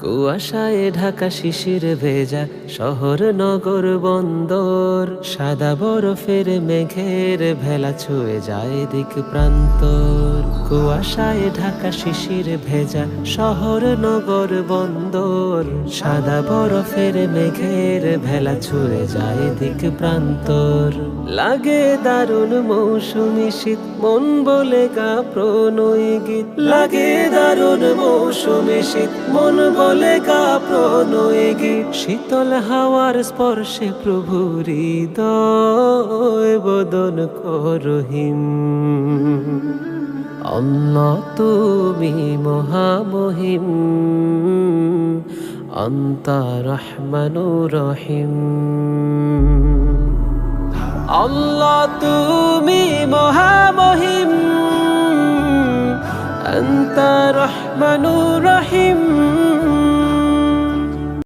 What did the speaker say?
কুয়াশায় ঢাকা শিশির ভেজা শহর নগর বন্দর, সাদা বরফের মেঘের ভেলা ছুঁয়ে যায় দিক প্রান্তর। কুয়াশায় ঢাকা শিশির ভেজা শহর নগর বন্দর, সাদা বরফের মেঘের ভেলা ছুঁয়ে যায় দিক প্রান্তর। লাগে দারুণ মৌসুমি শীত, মন বলে গা প্রণয় গীত। লাগে দারুণ মৌসুমি শীত, মন বলে গা প্রণয় গীত। শীতল হাওয়ার স্পর্শে প্রভুর হৃদয় বদন করহিম। আল্লাহ তুমি মহামহিম, আনতা রহমানুর রহিম। আল্লাহ তুমি মহামহিম, আনতা রহমানুর রহিম।